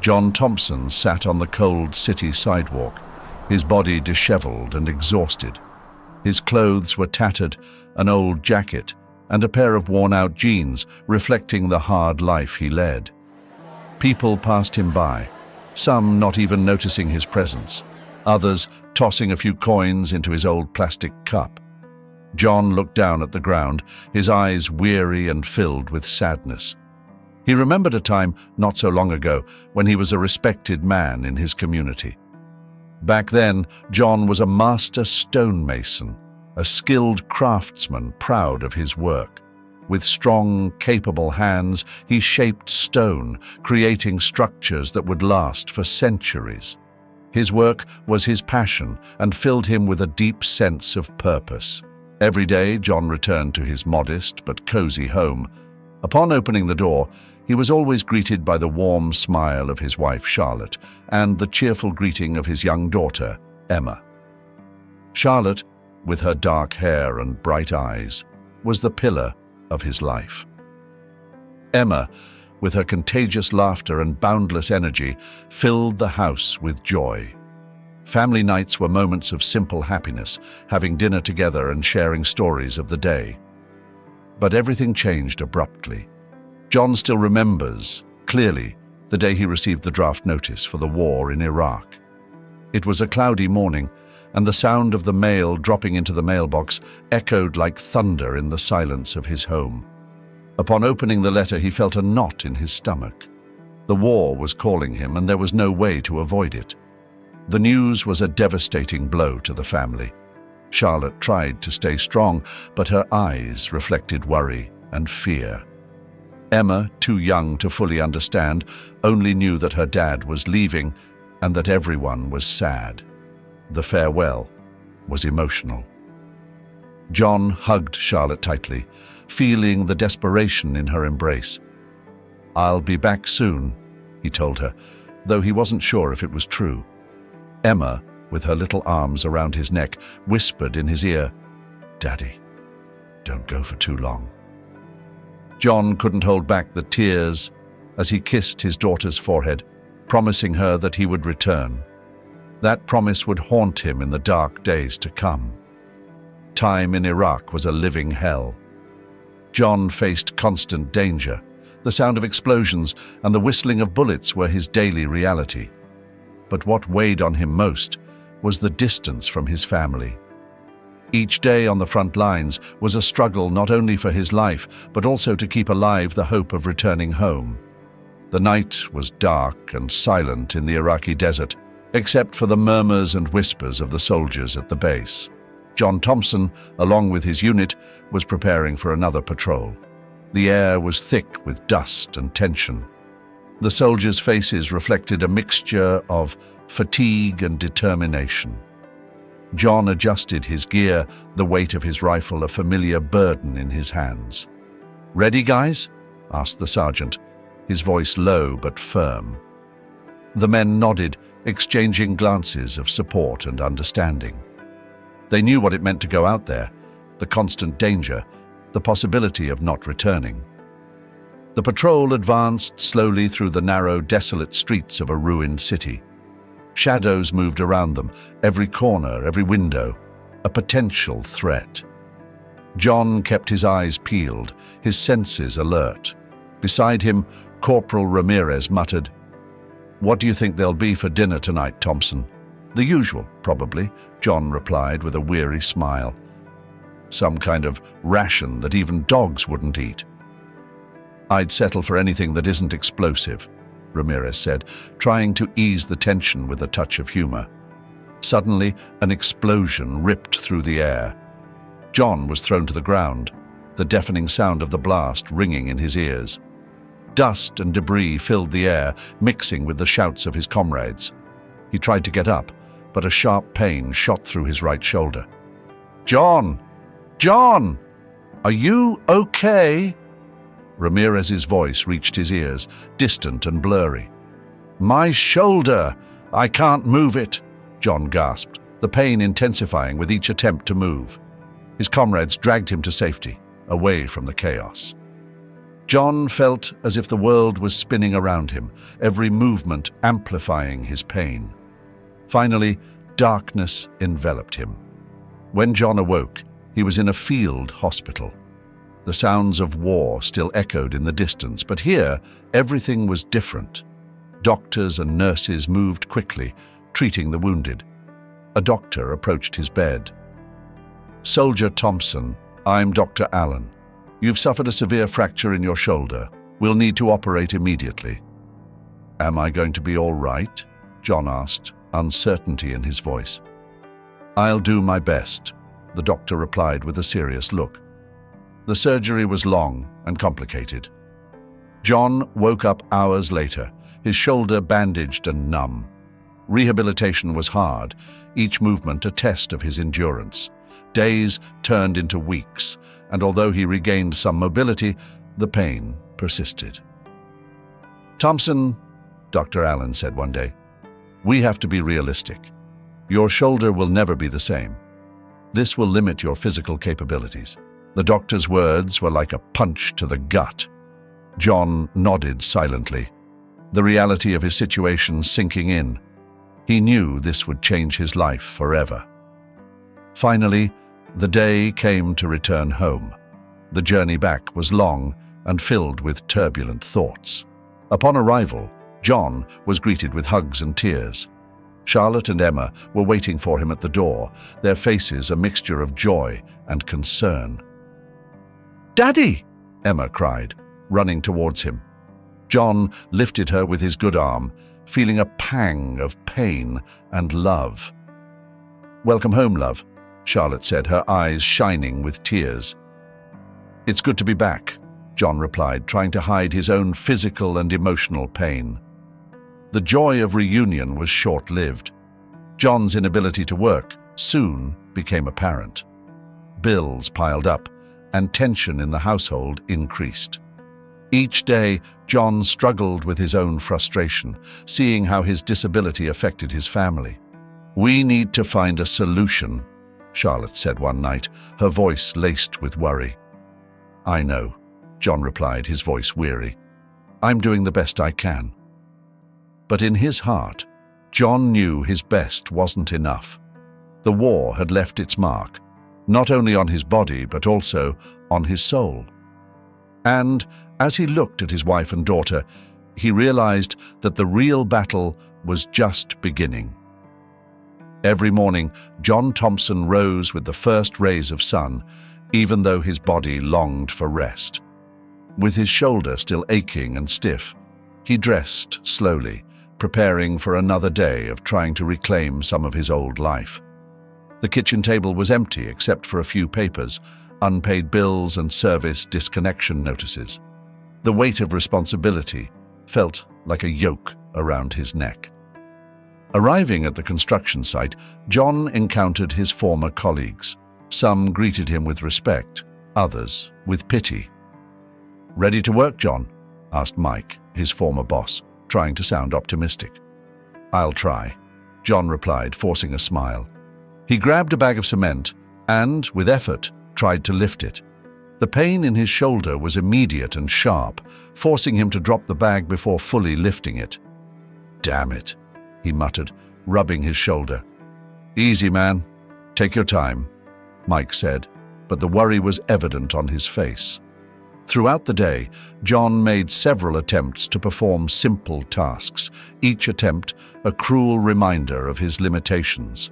John Thompson sat on the cold city sidewalk, his body disheveled and exhausted. His clothes were tattered, an old jacket, and a pair of worn-out jeans reflecting the hard life he led. People passed him by, some not even noticing his presence, others tossing a few coins into his old plastic cup. John looked down at the ground, his eyes weary and filled with sadness. He remembered a time not so long ago when he was a respected man in his community. Back then, John was a master stonemason, a skilled craftsman proud of his work. With strong, capable hands, he shaped stone, creating structures that would last for centuries. His work was his passion and filled him with a deep sense of purpose. Every day, John returned to his modest but cozy home. Upon opening the door, he was always greeted by the warm smile of his wife, Charlotte, and the cheerful greeting of his young daughter, Emma. Charlotte, with her dark hair and bright eyes, was the pillar of his life. Emma, with her contagious laughter and boundless energy, filled the house with joy. Family nights were moments of simple happiness, having dinner together and sharing stories of the day. But everything changed abruptly. John still remembers, clearly, the day he received the draft notice for the war in Iraq. It was a cloudy morning, and the sound of the mail dropping into the mailbox echoed like thunder in the silence of his home. Upon opening the letter, he felt a knot in his stomach. The war was calling him, and there was no way to avoid it. The news was a devastating blow to the family. Charlotte tried to stay strong, but her eyes reflected worry and fear. Emma, too young to fully understand, only knew that her dad was leaving and that everyone was sad. The farewell was emotional. John hugged Charlotte tightly, feeling the desperation in her embrace. "I'll be back soon," he told her, though he wasn't sure if it was true. Emma, with her little arms around his neck, whispered in his ear, "Daddy, don't go for too long." John couldn't hold back the tears as he kissed his daughter's forehead, promising her that he would return. That promise would haunt him in the dark days to come. Time in Iraq was a living hell. John faced constant danger. The sound of explosions and the whistling of bullets were his daily reality. But what weighed on him most was the distance from his family. Each day on the front lines was a struggle not only for his life, but also to keep alive the hope of returning home. The night was dark and silent in the Iraqi desert, except for the murmurs and whispers of the soldiers at the base. John Thompson, along with his unit, was preparing for another patrol. The air was thick with dust and tension. The soldiers' faces reflected a mixture of fatigue and determination. John adjusted his gear, the weight of his rifle a familiar burden in his hands. "Ready, guys?" asked the sergeant, his voice low but firm. The men nodded, exchanging glances of support and understanding. They knew what it meant to go out there, the constant danger, the possibility of not returning. The patrol advanced slowly through the narrow, desolate streets of a ruined city. Shadows moved around them, every corner, every window, a potential threat. John kept his eyes peeled, his senses alert. Beside him, Corporal Ramirez muttered, "What do you think there'll be for dinner tonight, Thompson?" "The usual, probably," John replied with a weary smile. "Some kind of ration that even dogs wouldn't eat." "I'd settle for anything that isn't explosive," Ramirez said, trying to ease the tension with a touch of humor. Suddenly, an explosion ripped through the air. John was thrown to the ground, the deafening sound of the blast ringing in his ears. Dust and debris filled the air, mixing with the shouts of his comrades. He tried to get up, but a sharp pain shot through his right shoulder. "John! John! Are you okay?" Ramirez's voice reached his ears, distant and blurry. "My shoulder! I can't move it," John gasped, the pain intensifying with each attempt to move. His comrades dragged him to safety, away from the chaos. John felt as if the world was spinning around him, every movement amplifying his pain. Finally, darkness enveloped him. When John awoke, he was in a field hospital. The sounds of war still echoed in the distance, but here everything was different. Doctors and nurses moved quickly, treating the wounded. A doctor approached his bed. "Soldier Thompson, I'm Dr. Allen. You've suffered a severe fracture in your shoulder. We'll need to operate immediately." "Am I going to be all right?" John asked, uncertainty in his voice. "I'll do my best," the doctor replied with a serious look. The surgery was long and complicated. John woke up hours later, his shoulder bandaged and numb. Rehabilitation was hard, each movement a test of his endurance. Days turned into weeks, and although he regained some mobility, the pain persisted. "Thompson," Dr. Allen said one day, "we have to be realistic. Your shoulder will never be the same. This will limit your physical capabilities." The doctor's words were like a punch to the gut. John nodded silently, the reality of his situation sinking in. He knew this would change his life forever. Finally, the day came to return home. The journey back was long and filled with turbulent thoughts. Upon arrival, John was greeted with hugs and tears. Charlotte and Emma were waiting for him at the door, their faces a mixture of joy and concern. "Daddy!" Emma cried, running towards him. John lifted her with his good arm, feeling a pang of pain and love. "Welcome home, love," Charlotte said, her eyes shining with tears. "It's good to be back," John replied, trying to hide his own physical and emotional pain. The joy of reunion was short-lived. John's inability to work soon became apparent. Bills piled up, and tension in the household increased. Each day, John struggled with his own frustration, seeing how his disability affected his family. "We need to find a solution," Charlotte said one night, her voice laced with worry. "I know," John replied, his voice weary. "I'm doing the best I can." But in his heart, John knew his best wasn't enough. The war had left its mark, not only on his body but also on his soul. And as he looked at his wife and daughter, he realized that the real battle was just beginning. Every morning, John Thompson rose with the first rays of sun, even though his body longed for rest. With his shoulder still aching and stiff, he dressed slowly, preparing for another day of trying to reclaim some of his old life. The kitchen table was empty except for a few papers, unpaid bills and service disconnection notices. The weight of responsibility felt like a yoke around his neck. Arriving at the construction site, John encountered his former colleagues. Some greeted him with respect, others with pity. "Ready to work, John?" asked Mike, his former boss, trying to sound optimistic. "I'll try," John replied, forcing a smile. He grabbed a bag of cement and, with effort, tried to lift it. The pain in his shoulder was immediate and sharp, forcing him to drop the bag before fully lifting it. "Damn it," he muttered, rubbing his shoulder. "Easy, man. Take your time," Mike said, but the worry was evident on his face. Throughout the day, John made several attempts to perform simple tasks, each attempt a cruel reminder of his limitations.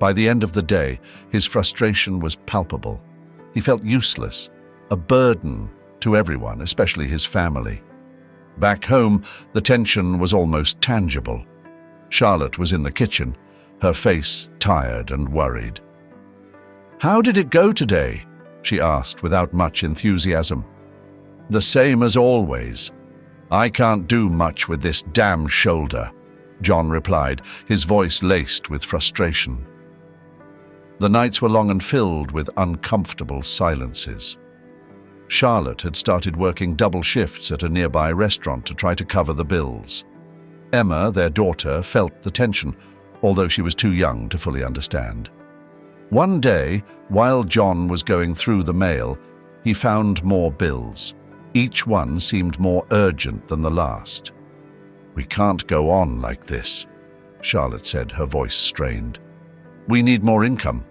By the end of the day, his frustration was palpable. He felt useless, a burden to everyone, especially his family. Back home, the tension was almost tangible. Charlotte was in the kitchen, her face tired and worried. "How did it go today?" she asked without much enthusiasm. "The same as always. I can't do much with this damn shoulder," John replied, his voice laced with frustration. The nights were long and filled with uncomfortable silences. Charlotte had started working double shifts at a nearby restaurant to try to cover the bills. Emma, their daughter, felt the tension, although she was too young to fully understand. One day, while John was going through the mail, he found more bills. Each one seemed more urgent than the last. "We can't go on like this," Charlotte said, her voice strained. "We need more income.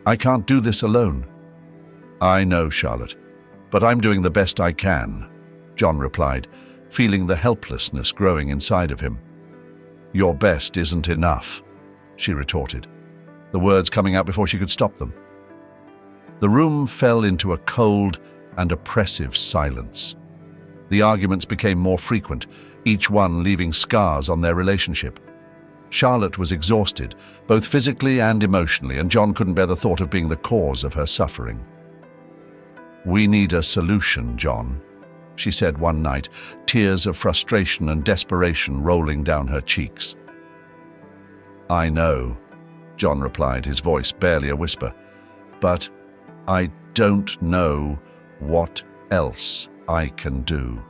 I can't do this alone." "I know, Charlotte, but I'm doing the best I can," John replied, feeling the helplessness growing inside of him. "Your best isn't enough," she retorted, the words coming out before she could stop them. The room fell into a cold and oppressive silence. The arguments became more frequent, each one leaving scars on their relationship. Charlotte was exhausted, both physically and emotionally, and John couldn't bear the thought of being the cause of her suffering. "We need a solution, John," she said one night, tears of frustration and desperation rolling down her cheeks. "I know," John replied, his voice barely a whisper, "but I don't know what else I can do."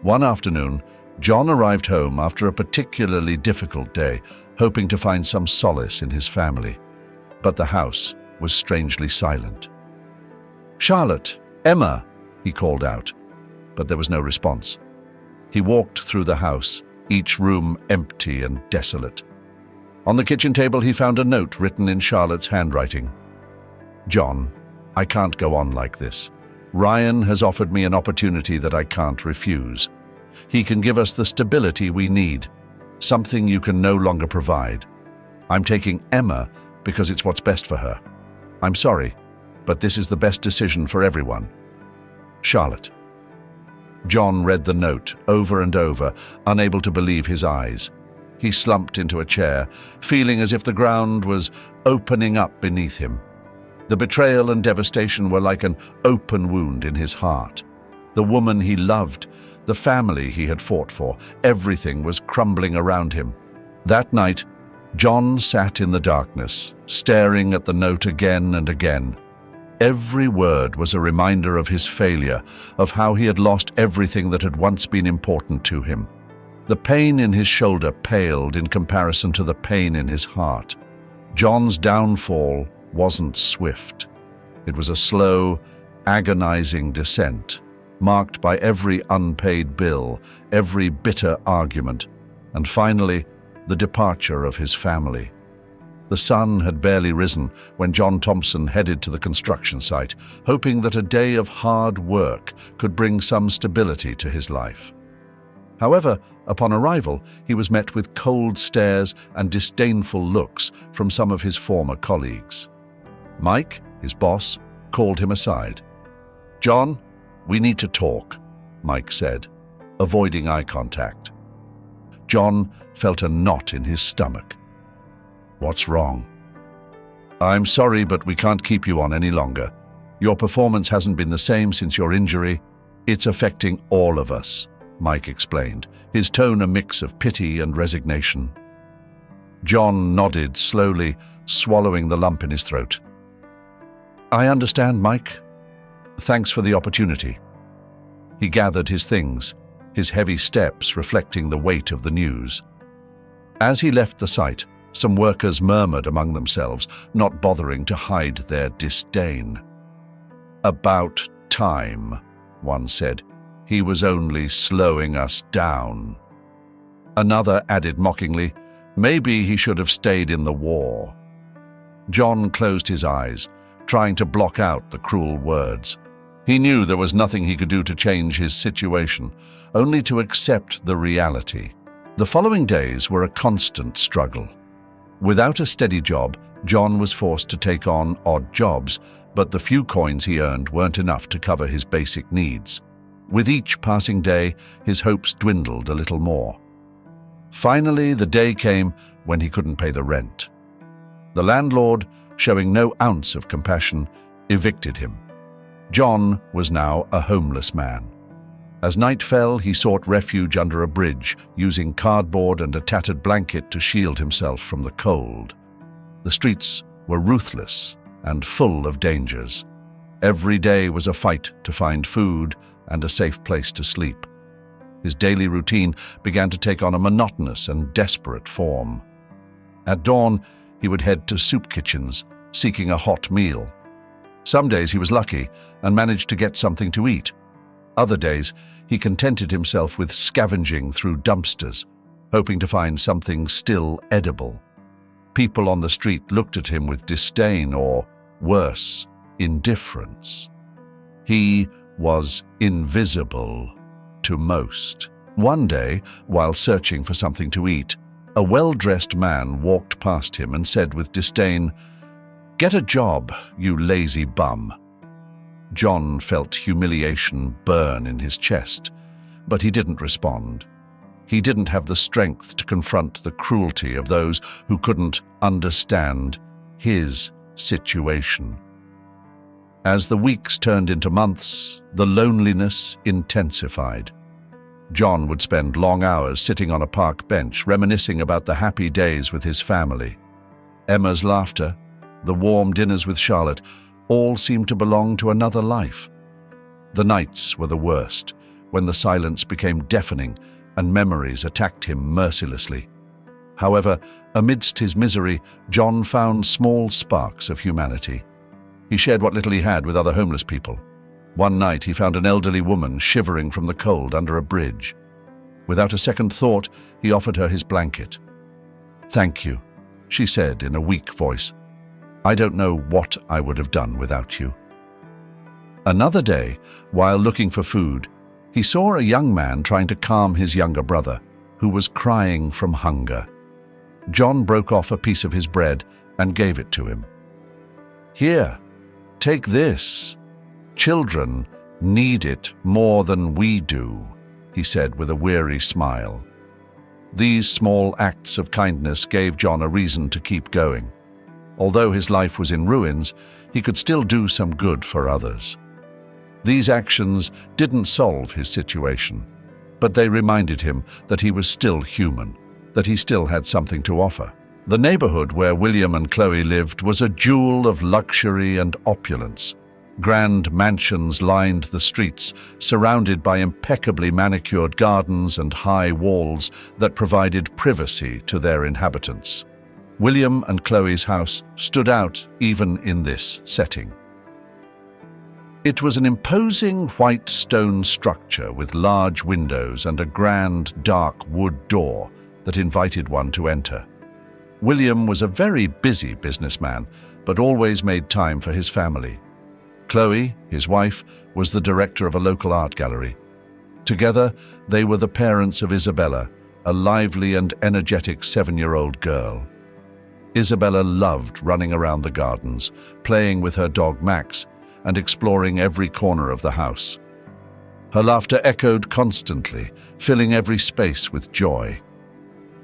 One afternoon, John arrived home after a particularly difficult day, hoping to find some solace in his family. But the house was strangely silent. "Charlotte, Emma," he called out, but there was no response. He walked through the house, each room empty and desolate. On the kitchen table, he found a note written in Charlotte's handwriting. "John, I can't go on like this. Ryan has offered me an opportunity that I can't refuse. He can give us the stability we need, something you can no longer provide. I'm taking Emma because it's what's best for her. I'm sorry, but this is the best decision for everyone. Charlotte." John read the note over and over, unable to believe his eyes. He slumped into a chair, feeling as if the ground was opening up beneath him. The betrayal and devastation were like an open wound in his heart. The woman he loved, the family he had fought for, everything was crumbling around him. That night, John sat in the darkness, staring at the note again and again. Every word was a reminder of his failure, of how he had lost everything that had once been important to him. The pain in his shoulder paled in comparison to the pain in his heart. John's downfall wasn't swift. It was a slow, agonizing descent, marked by every unpaid bill, every bitter argument, and finally, the departure of his family. The sun had barely risen when John Thompson headed to the construction site, hoping that a day of hard work could bring some stability to his life. However, upon arrival, he was met with cold stares and disdainful looks from some of his former colleagues. Mike, his boss, called him aside. "John, we need to talk," Mike said, avoiding eye contact. John felt a knot in his stomach. "What's wrong?" "I'm sorry, but we can't keep you on any longer. Your performance hasn't been the same since your injury. It's affecting all of us," Mike explained, his tone a mix of pity and resignation. John nodded slowly, swallowing the lump in his throat. "I understand, Mike. Thanks for the opportunity." He gathered his things, his heavy steps reflecting the weight of the news. As he left the site, some workers murmured among themselves, not bothering to hide their disdain. "About time," one said. "He was only slowing us down." Another added mockingly, "Maybe he should have stayed in the war." John closed his eyes, trying to block out the cruel words. He knew there was nothing he could do to change his situation, only to accept the reality. The following days were a constant struggle. Without a steady job, John was forced to take on odd jobs, but the few coins he earned weren't enough to cover his basic needs. With each passing day, his hopes dwindled a little more. Finally, the day came when he couldn't pay the rent. The landlord, showing no ounce of compassion, evicted him. John was now a homeless man. As night fell, he sought refuge under a bridge, using cardboard and a tattered blanket to shield himself from the cold. The streets were ruthless and full of dangers. Every day was a fight to find food and a safe place to sleep. His daily routine began to take on a monotonous and desperate form. At dawn, he would head to soup kitchens, seeking a hot meal. Some days he was lucky and managed to get something to eat. Other days, he contented himself with scavenging through dumpsters, hoping to find something still edible. People on the street looked at him with disdain or, worse, indifference. He was invisible to most. One day, while searching for something to eat, a well-dressed man walked past him and said with disdain, "Get a job, you lazy bum." John felt humiliation burn in his chest, but he didn't respond. He didn't have the strength to confront the cruelty of those who couldn't understand his situation. As the weeks turned into months, the loneliness intensified. John would spend long hours sitting on a park bench, reminiscing about the happy days with his family. Emma's laughter, the warm dinners with Charlotte, all seemed to belong to another life. The nights were the worst, when the silence became deafening and memories attacked him mercilessly. However, amidst his misery, John found small sparks of humanity. He shared what little he had with other homeless people. One night he found an elderly woman shivering from the cold under a bridge. Without a second thought, he offered her his blanket. "Thank you," she said in a weak voice. "I don't know what I would have done without you." Another day, while looking for food, he saw a young man trying to calm his younger brother, who was crying from hunger. John broke off a piece of his bread and gave it to him. "Here, take this. Children need it more than we do," he said with a weary smile. These small acts of kindness gave John a reason to keep going. Although his life was in ruins, he could still do some good for others. These actions didn't solve his situation, but they reminded him that he was still human, that he still had something to offer. The neighborhood where William and Chloe lived was a jewel of luxury and opulence. Grand mansions lined the streets, surrounded by impeccably manicured gardens and high walls that provided privacy to their inhabitants. William and Chloe's house stood out even in this setting. It was an imposing white stone structure with large windows and a grand, dark wood door that invited one to enter. William was a very busy businessman, but always made time for his family. Chloe, his wife, was the director of a local art gallery. Together, they were the parents of Isabella, a lively and energetic 7-year-old girl. Isabella loved running around the gardens, playing with her dog Max, and exploring every corner of the house. Her laughter echoed constantly, filling every space with joy.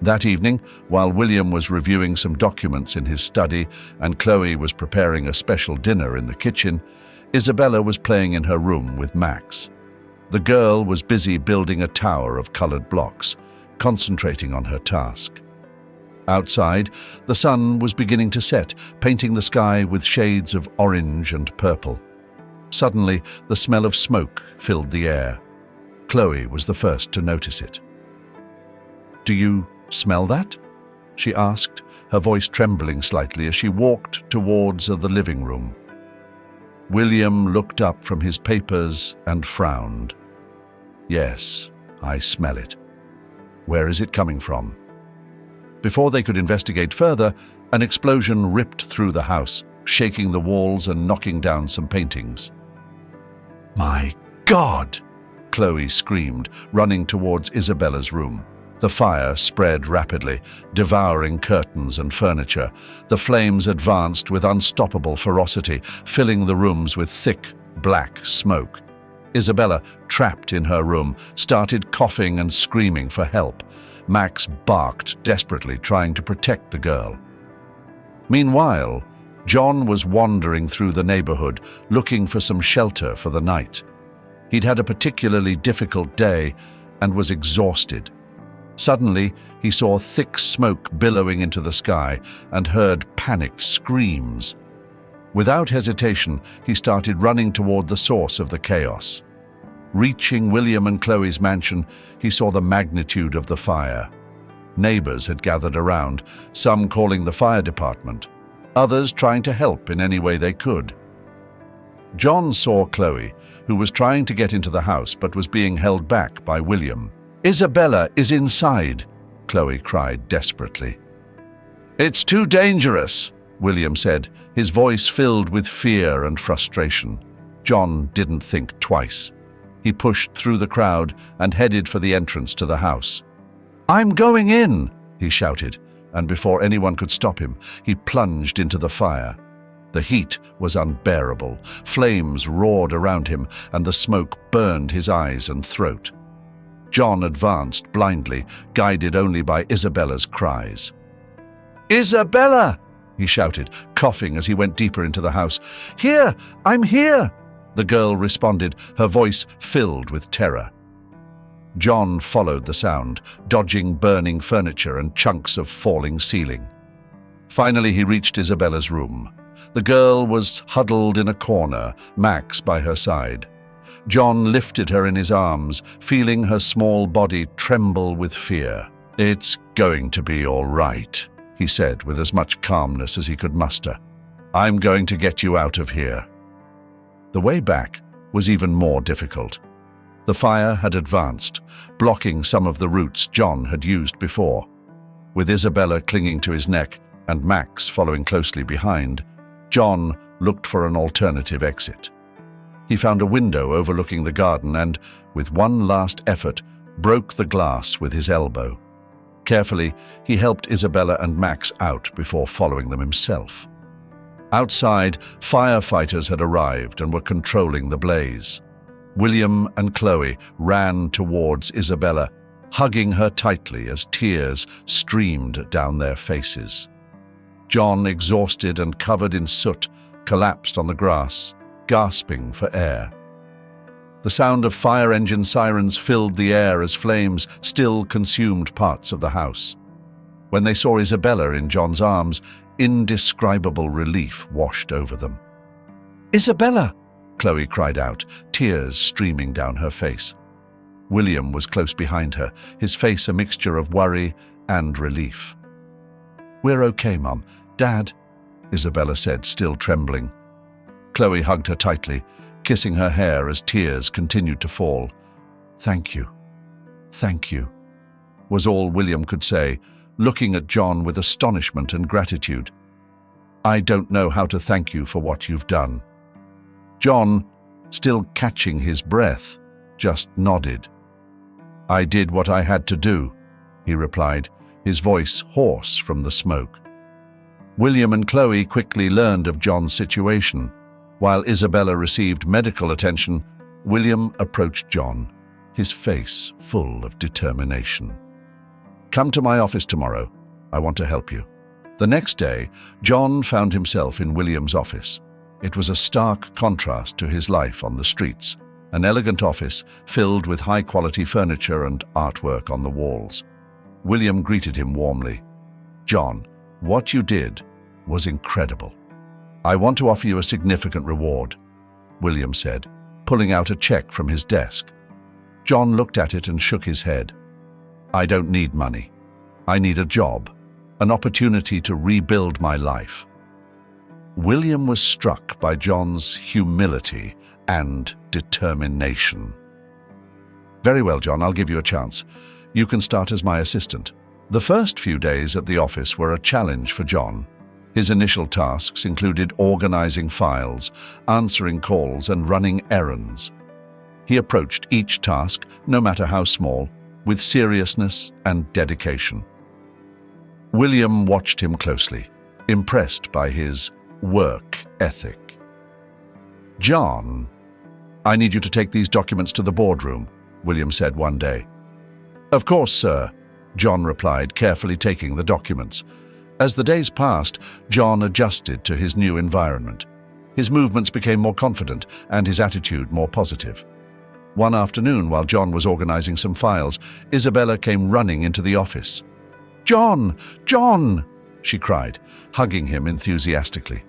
That evening, while William was reviewing some documents in his study and Chloe was preparing a special dinner in the kitchen, Isabella was playing in her room with Max. The girl was busy building a tower of colored blocks, concentrating on her task. Outside, the sun was beginning to set, painting the sky with shades of orange and purple. Suddenly, the smell of smoke filled the air. Chloe was the first to notice it. "Do you smell that?" she asked, her voice trembling slightly as she walked towards the living room. William looked up from his papers and frowned. "Yes, I smell it. Where is it coming from?" Before they could investigate further, an explosion ripped through the house, shaking the walls and knocking down some paintings. "My God!" Chloe screamed, running towards Isabella's room. The fire spread rapidly, devouring curtains and furniture. The flames advanced with unstoppable ferocity, filling the rooms with thick, black smoke. Isabella, trapped in her room, started coughing and screaming for help. Max barked desperately, trying to protect the girl. Meanwhile, John was wandering through the neighborhood, looking for some shelter for the night. He'd had a particularly difficult day and was exhausted. Suddenly, he saw thick smoke billowing into the sky and heard panicked screams. Without hesitation, he started running toward the source of the chaos. Reaching William and Chloe's mansion, he saw the magnitude of the fire. Neighbors had gathered around, some calling the fire department, others trying to help in any way they could. John saw Chloe, who was trying to get into the house but was being held back by William. "Isabella is inside," Chloe cried desperately. "It's too dangerous," William said, his voice filled with fear and frustration. John didn't think twice. He pushed through the crowd and headed for the entrance to the house. "I'm going in," he shouted, and before anyone could stop him, he plunged into the fire. The heat was unbearable. Flames roared around him, and the smoke burned his eyes and throat. John advanced blindly, guided only by Isabella's cries. "Isabella!" he shouted, coughing as he went deeper into the house. "Here! I'm here!" The girl responded, her voice filled with terror. John followed the sound, dodging burning furniture and chunks of falling ceiling. Finally, he reached Isabella's room. The girl was huddled in a corner, Max by her side. John lifted her in his arms, feeling her small body tremble with fear. "It's going to be all right," he said with as much calmness as he could muster. "I'm going to get you out of here." The way back was even more difficult. The fire had advanced, blocking some of the routes John had used before. With Isabella clinging to his neck and Max following closely behind, John looked for an alternative exit. He found a window overlooking the garden and, with one last effort, broke the glass with his elbow. Carefully, he helped Isabella and Max out before following them himself. Outside, firefighters had arrived and were controlling the blaze. William and Chloe ran towards Isabella, hugging her tightly as tears streamed down their faces. John, exhausted and covered in soot, collapsed on the grass, gasping for air. The sound of fire engine sirens filled the air as flames still consumed parts of the house. When they saw Isabella in John's arms, indescribable relief washed over them. "Isabella!" Chloe cried out, tears streaming down her face. William was close behind her, his face a mixture of worry and relief. "We're okay, Mum. Dad," Isabella said, still trembling. Chloe hugged her tightly, kissing her hair as tears continued to fall. "Thank you. Thank you," was all William could say, looking at John with astonishment and gratitude. "I don't know how to thank you for what you've done." John, still catching his breath, just nodded. "I did what I had to do," he replied, his voice hoarse from the smoke. William and Chloe quickly learned of John's situation. While Isabella received medical attention, William approached John, his face full of determination. "Come to my office tomorrow. I want to help you." The next day, John found himself in William's office. It was a stark contrast to his life on the streets, an elegant office filled with high-quality furniture and artwork on the walls. William greeted him warmly. "John, what you did was incredible. I want to offer you a significant reward," William said, pulling out a check from his desk. John looked at it and shook his head. "I don't need money. I need a job, an opportunity to rebuild my life." William was struck by John's humility and determination. "Very well, John, I'll give you a chance. You can start as my assistant." The first few days at the office were a challenge for John. His initial tasks included organizing files, answering calls, and running errands. He approached each task, no matter how small, with seriousness and dedication. William watched him closely, impressed by his work ethic. "John, I need you to take these documents to the boardroom," William said one day. "Of course, sir," John replied, carefully taking the documents. As the days passed, John adjusted to his new environment. His movements became more confident and his attitude more positive. One afternoon, while John was organizing some files, Isabella came running into the office. "John! John!" she cried, hugging him enthusiastically.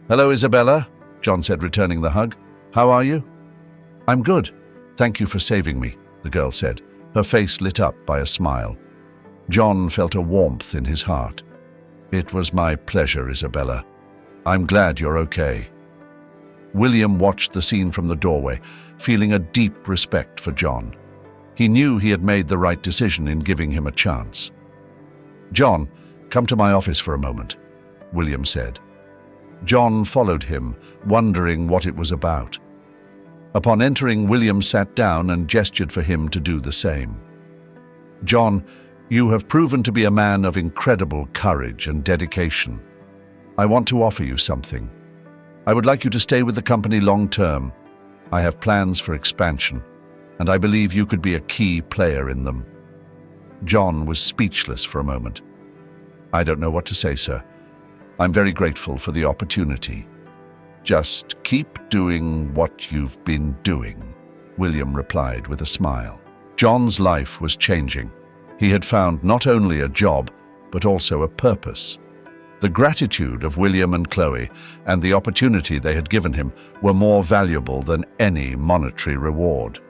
"Hello, Isabella," John said, returning the hug. "How are you?" "I'm good. Thank you for saving me," the girl said, her face lit up by a smile. John felt a warmth in his heart. "It was my pleasure, Isabella. I'm glad you're okay." William watched the scene from the doorway, feeling a deep respect for John. He knew he had made the right decision in giving him a chance. "John, come to my office for a moment," William said. John followed him, wondering what it was about. Upon entering, William sat down and gestured for him to do the same. "John, you have proven to be a man of incredible courage and dedication. I want to offer you something. I would like you to stay with the company long term. I have plans for expansion, and I believe you could be a key player in them." John was speechless for a moment. "I don't know what to say, sir. I'm very grateful for the opportunity." "Just keep doing what you've been doing," William replied with a smile. John's life was changing. He had found not only a job, but also a purpose. The gratitude of William and Chloe and the opportunity they had given him were more valuable than any monetary reward.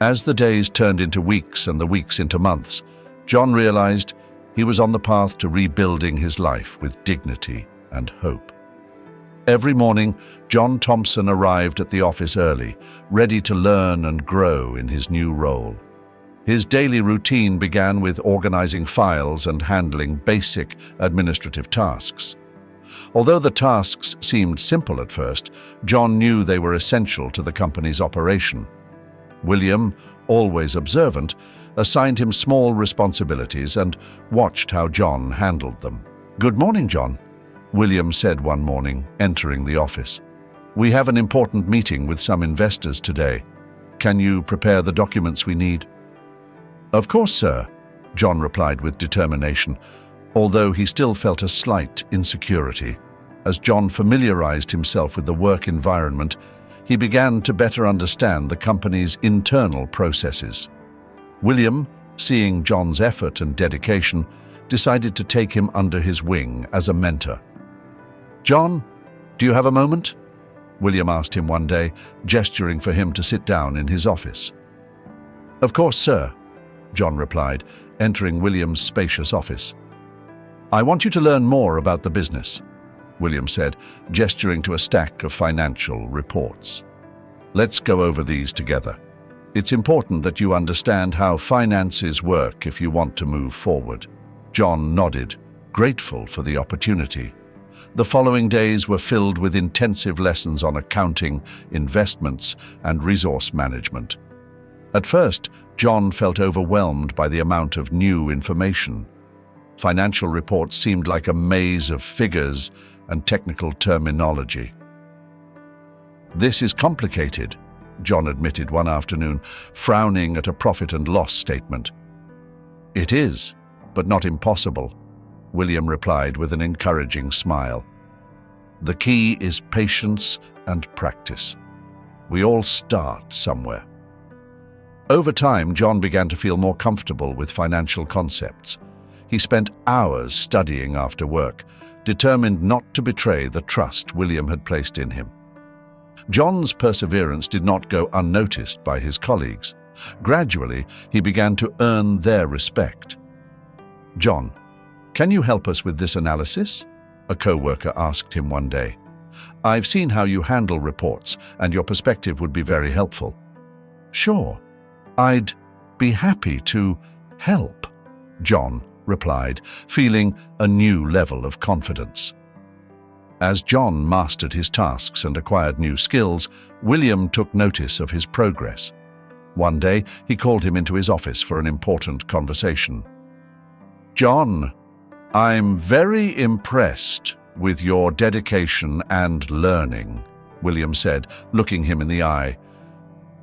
As the days turned into weeks and the weeks into months, John realized he was on the path to rebuilding his life with dignity and hope. Every morning, John Thompson arrived at the office early, ready to learn and grow in his new role. His daily routine began with organizing files and handling basic administrative tasks. Although the tasks seemed simple at first, John knew they were essential to the company's operation. William, always observant, assigned him small responsibilities and watched how John handled them. "Good morning, John," William said one morning, entering the office. "We have an important meeting with some investors today. Can you prepare the documents we need?" "Of course, sir," John replied with determination, although he still felt a slight insecurity. As John familiarized himself with the work environment, he began to better understand the company's internal processes. William, seeing John's effort and dedication, decided to take him under his wing as a mentor. "John, do you have a moment?" William asked him one day, gesturing for him to sit down in his office. "Of course, sir," John replied, entering William's spacious office. "I want you to learn more about the business," William said, gesturing to a stack of financial reports. "Let's go over these together. It's important that you understand how finances work if you want to move forward." John nodded, grateful for the opportunity. The following days were filled with intensive lessons on accounting, investments, and resource management. At first, John felt overwhelmed by the amount of new information. Financial reports seemed like a maze of figures and technical terminology. "This is complicated," John admitted one afternoon, frowning at a profit and loss statement. "It is, but not impossible," William replied with an encouraging smile. "The key is patience and practice. We all start somewhere." Over time, John began to feel more comfortable with financial concepts. He spent hours studying after work, determined not to betray the trust William had placed in him. John's perseverance did not go unnoticed by his colleagues. Gradually, he began to earn their respect. "John, can you help us with this analysis?" a co-worker asked him one day. "I've seen how you handle reports, and your perspective would be very helpful." "Sure, I'd be happy to help," John replied, feeling a new level of confidence. As John mastered his tasks and acquired new skills, William took notice of his progress. One day, he called him into his office for an important conversation. "John, I'm very impressed with your dedication and learning," William said, looking him in the eye.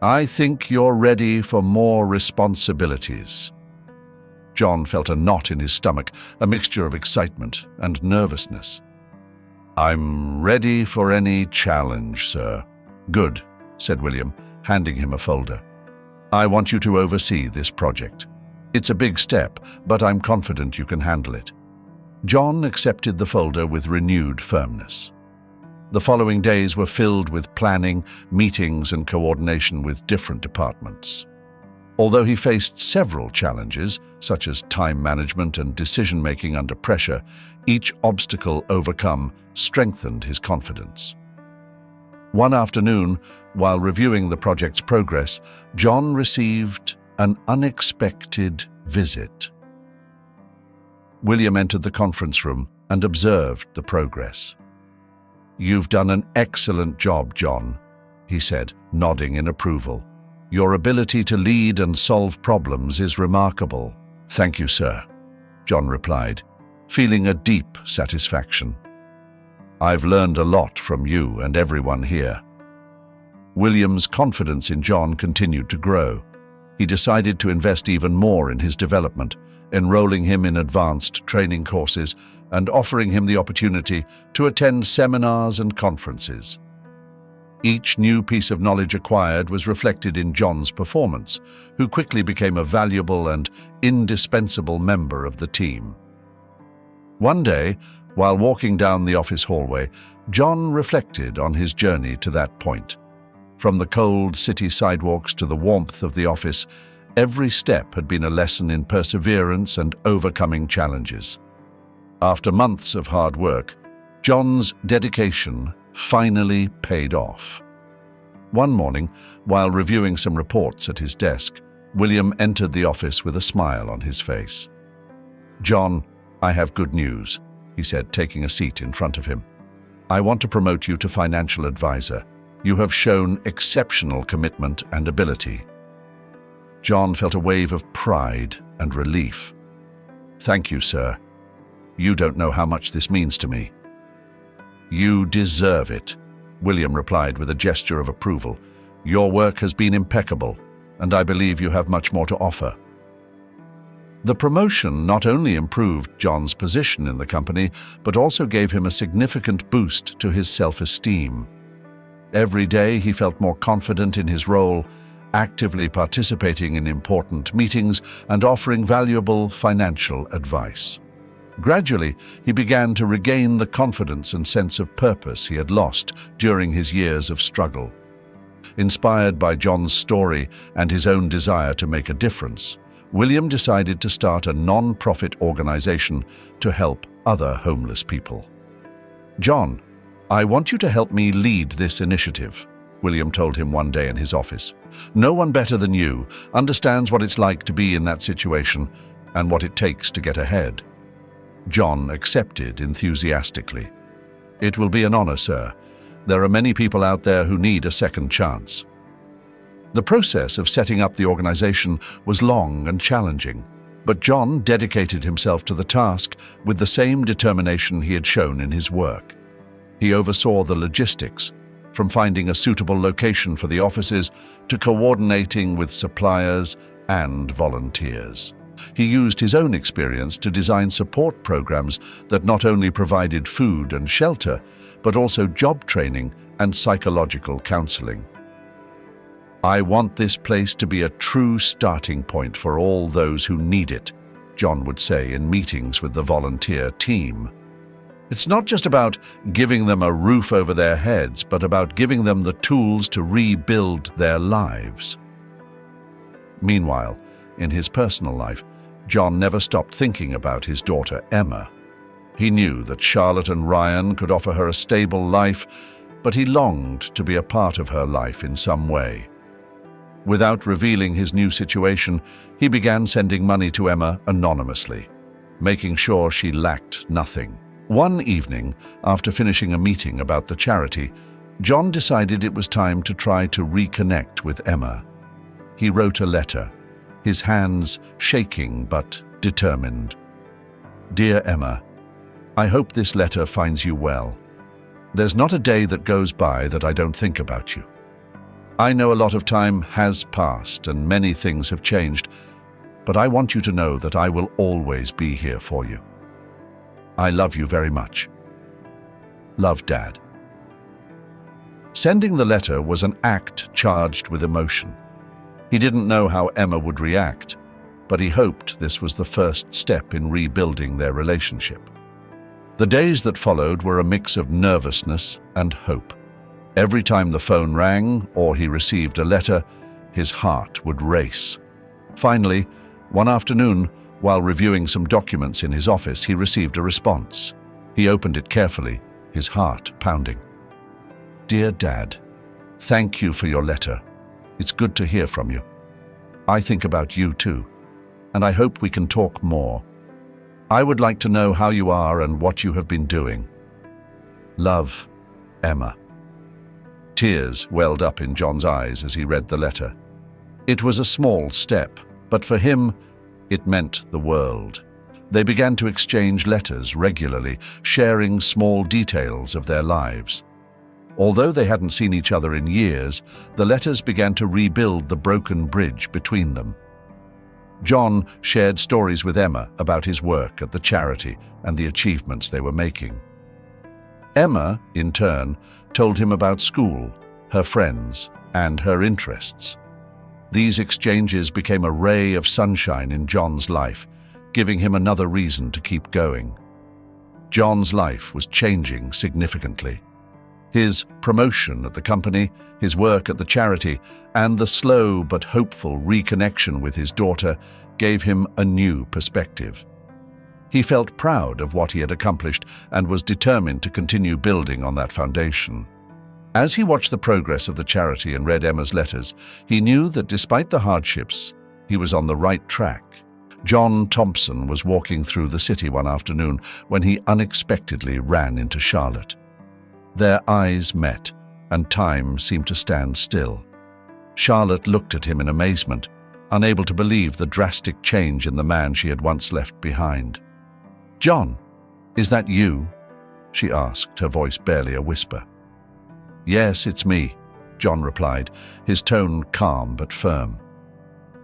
"I think you're ready for more responsibilities." John felt a knot in his stomach, a mixture of excitement and nervousness. "I'm ready for any challenge, sir." "Good," said William, handing him a folder. "I want you to oversee this project. It's a big step, but I'm confident you can handle it." John accepted the folder with renewed firmness. The following days were filled with planning, meetings, and coordination with different departments. Although he faced several challenges, such as time management and decision-making under pressure, each obstacle overcome strengthened his confidence. One afternoon, While reviewing the project's progress, John received an unexpected visit. William entered the conference room and observed the progress. "You've done an excellent job, John," he said, nodding in approval. "Your ability to lead and solve problems is remarkable." "Thank you, sir," John replied, feeling a deep satisfaction. "I've learned a lot from you and everyone here." William's confidence in John continued to grow. He decided to invest even more in his development, enrolling him in advanced training courses and offering him the opportunity to attend seminars and conferences. Each new piece of knowledge acquired was reflected in John's performance, who quickly became a valuable and indispensable member of the team. One day, while walking down the office hallway, John reflected on his journey to that point. From the cold city sidewalks to the warmth of the office, every step had been a lesson in perseverance and overcoming challenges. After months of hard work, John's dedication finally paid off. One morning, while reviewing some reports at his desk, William entered the office with a smile on his face. "John, I have good news," he said, taking a seat in front of him. "I want to promote you to financial advisor. You have shown exceptional commitment and ability." John felt a wave of pride and relief. "Thank you, sir. You don't know how much this means to me." "You deserve it," William replied with a gesture of approval. "Your work has been impeccable, and I believe you have much more to offer." The promotion not only improved John's position in the company, but also gave him a significant boost to his self-esteem. Every day he felt more confident in his role, actively participating in important meetings and offering valuable financial advice. Gradually, he began to regain the confidence and sense of purpose he had lost during his years of struggle. Inspired by John's story and his own desire to make a difference, William decided to start a non-profit organization to help other homeless people. "John, I want you to help me lead this initiative," William told him one day in his office. "No one better than you understands what it's like to be in that situation and what it takes to get ahead." John accepted enthusiastically. "It will be an honor, sir. There are many people out there who need a second chance." The process of setting up the organization was long and challenging, but John dedicated himself to the task with the same determination he had shown in his work. He oversaw the logistics, from finding a suitable location for the offices to coordinating with suppliers and volunteers. He used his own experience to design support programs that not only provided food and shelter, but also job training and psychological counseling. "I want this place to be a true starting point for all those who need it," John would say in meetings with the volunteer team. "It's not just about giving them a roof over their heads, but about giving them the tools to rebuild their lives." Meanwhile, in his personal life, John never stopped thinking about his daughter Emma. He knew that Charlotte and Ryan could offer her a stable life, but he longed to be a part of her life in some way. Without revealing his new situation, he began sending money to Emma anonymously, making sure she lacked nothing. One evening, after finishing a meeting about the charity, John decided it was time to try to reconnect with Emma. He wrote a letter, his hands shaking but determined. "Dear Emma, I hope this letter finds you well. There's not a day that goes by that I don't think about you. I know a lot of time has passed and many things have changed, but I want you to know that I will always be here for you. I love you very much. Love, Dad." Sending the letter was an act charged with emotion. He didn't know how Emma would react, but he hoped this was the first step in rebuilding their relationship. The days that followed were a mix of nervousness and hope. Every time the phone rang or he received a letter, his heart would race. Finally, one afternoon, while reviewing some documents in his office, he received a response. He opened it carefully, his heart pounding. "Dear Dad, Thank you for your letter. It's good to hear from you. I think about you too, and I hope we can talk more. I would like to know how you are and what you have been doing. Love, Emma." Tears welled up in John's eyes as he read the letter. It was a small step, but for him, it meant the world. They began to exchange letters regularly, sharing small details of their lives. Although they hadn't seen each other in years, the letters began to rebuild the broken bridge between them. John shared stories with Emma about his work at the charity and the achievements they were making. Emma, in turn, told him about school, her friends, and her interests. These exchanges became a ray of sunshine in John's life, giving him another reason to keep going. John's life was changing significantly. His promotion at the company, his work at the charity, and the slow but hopeful reconnection with his daughter gave him a new perspective. He felt proud of what he had accomplished and was determined to continue building on that foundation. As he watched the progress of the charity and read Emma's letters, he knew that despite the hardships, he was on the right track. John Thompson was walking through the city one afternoon when he unexpectedly ran into Charlotte. Their eyes met, and time seemed to stand still. Charlotte looked at him in amazement, unable to believe the drastic change in the man she had once left behind. "John, is that you?" she asked, her voice barely a whisper. "Yes, it's me," John replied, his tone calm but firm.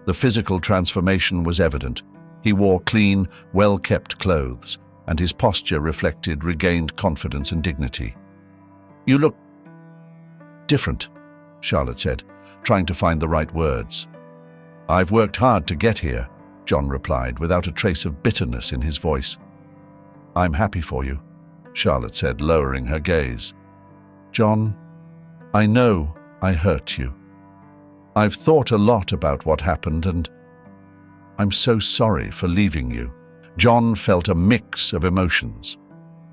The physical transformation was evident. He wore clean, well-kept clothes, and his posture reflected regained confidence and dignity. "You look different," Charlotte said, trying to find the right words. "I've worked hard to get here," John replied, without a trace of bitterness in his voice. "I'm happy for you," Charlotte said, lowering her gaze. "John, I know I hurt you. I've thought a lot about what happened, and I'm so sorry for leaving you." John felt a mix of emotions.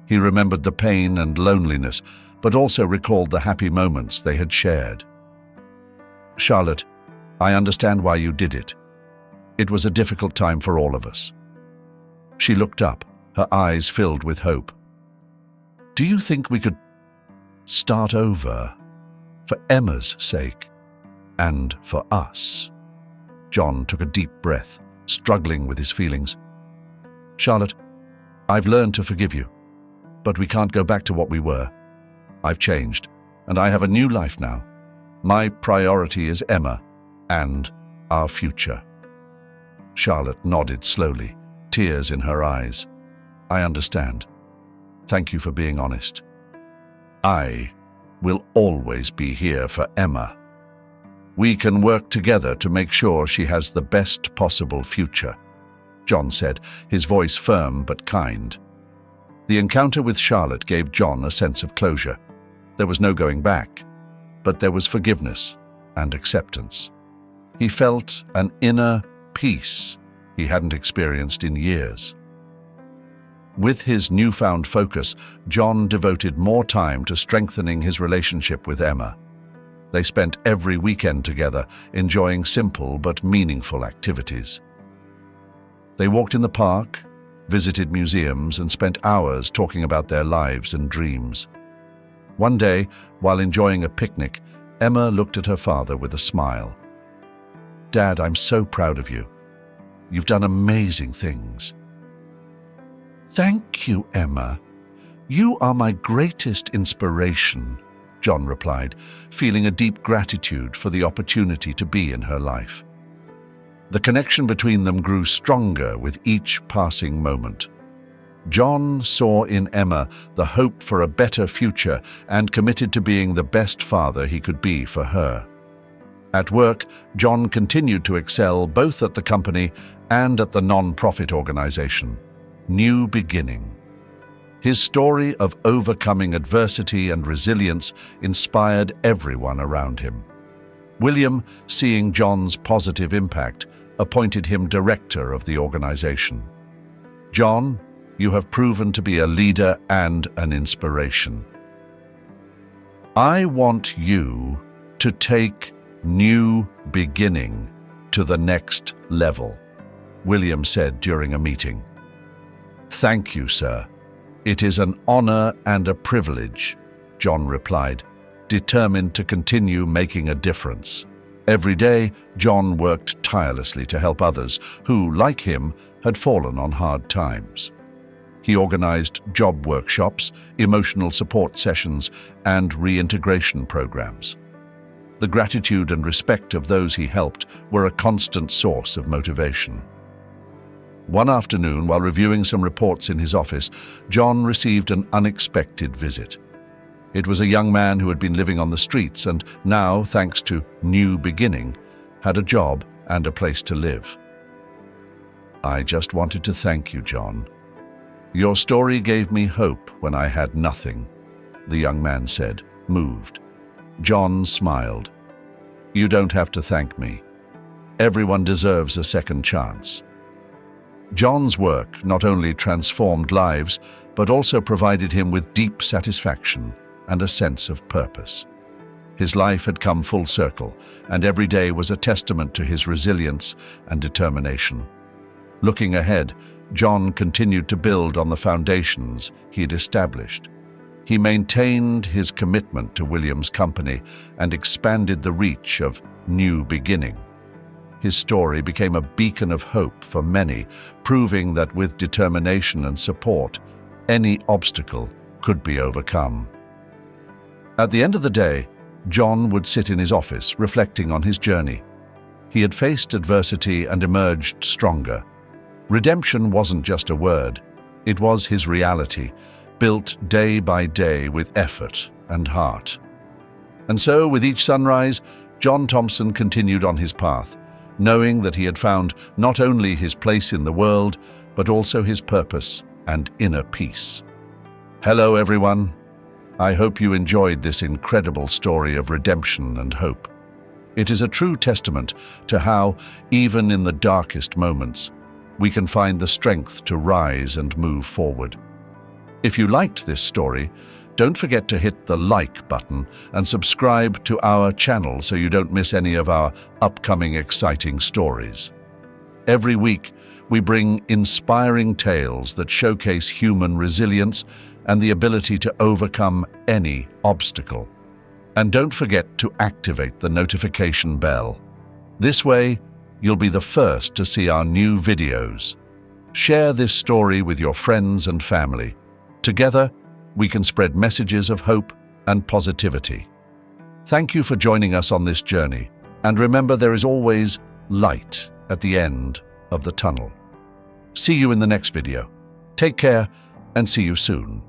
He remembered the pain and loneliness, but also recalled the happy moments they had shared. "Charlotte, I understand why you did it. It was a difficult time for all of us." She looked up, her eyes filled with hope. "Do you think we could start over, for Emma's sake, and for us?" John took a deep breath, struggling with his feelings. "Charlotte, I've learned to forgive you, but we can't go back to what we were. I've changed, and I have a new life now. My priority is Emma and our future." Charlotte nodded slowly, tears in her eyes. "I understand. Thank you for being honest. I will always be here for Emma. We can work together to make sure she has the best possible future," John said, his voice firm but kind. The encounter with Charlotte gave John a sense of closure. There was no going back, but there was forgiveness and acceptance. He felt an inner peace he hadn't experienced in years. With his newfound focus, John devoted more time to strengthening his relationship with Emma. They spent every weekend together, enjoying simple but meaningful activities. They walked in the park, visited museums, and spent hours talking about their lives and dreams. One day, while enjoying a picnic, Emma looked at her father with a smile. "Dad, I'm so proud of you. You've done amazing things." "Thank you, Emma. You are my greatest inspiration," John replied, feeling a deep gratitude for the opportunity to be in her life. The connection between them grew stronger with each passing moment. John saw in Emma the hope for a better future and committed to being the best father he could be for her. At work, John continued to excel both at the company and at the non-profit organization, New Beginning. His story of overcoming adversity and resilience inspired everyone around him. William, seeing John's positive impact, appointed him director of the organization. "John, you have proven to be a leader and an inspiration. I want you to take new beginning to the next level, William said during a meeting. "Thank you, sir. It is an honor and a privilege," John replied, determined to continue making a difference. Every day, John worked tirelessly to help others who, like him, had fallen on hard times. He organized job workshops, emotional support sessions, and reintegration programs. The gratitude and respect of those he helped were a constant source of motivation. One afternoon, while reviewing some reports in his office, John received an unexpected visit. It was a young man who had been living on the streets and now, thanks to new beginning, had a job and a place to live. "I just wanted to thank you, John. Your story gave me hope when I had nothing," the young man said, moved. John smiled. "You don't have to thank me. Everyone deserves a second chance." John's work not only transformed lives, but also provided him with deep satisfaction and a sense of purpose. His life had come full circle, and every day was a testament to his resilience and determination. Looking ahead, John continued to build on the foundations he had established. He maintained his commitment to William's company and expanded the reach of New Beginning. His story became a beacon of hope for many, proving that with determination and support, any obstacle could be overcome. At the end of the day, John would sit in his office, reflecting on his journey. He had faced adversity and emerged stronger. Redemption wasn't just a word, it was his reality, built day by day with effort and heart. And so, with each sunrise, John Thompson continued on his path, knowing that he had found not only his place in the world, but also his purpose and inner peace. Hello, everyone. I hope you enjoyed this incredible story of redemption and hope. It is a true testament to how, even in the darkest moments, we can find the strength to rise and move forward. If you liked this story, don't forget to hit the like button and subscribe to our channel so you don't miss any of our upcoming exciting stories. Every week, we bring inspiring tales that showcase human resilience and the ability to overcome any obstacle. And don't forget to activate the notification bell. This way, you'll be the first to see our new videos. Share this story with your friends and family. Together, we can spread messages of hope and positivity. Thank you for joining us on this journey, and remember, there is always light at the end of the tunnel. See you in the next video. Take care and see you soon.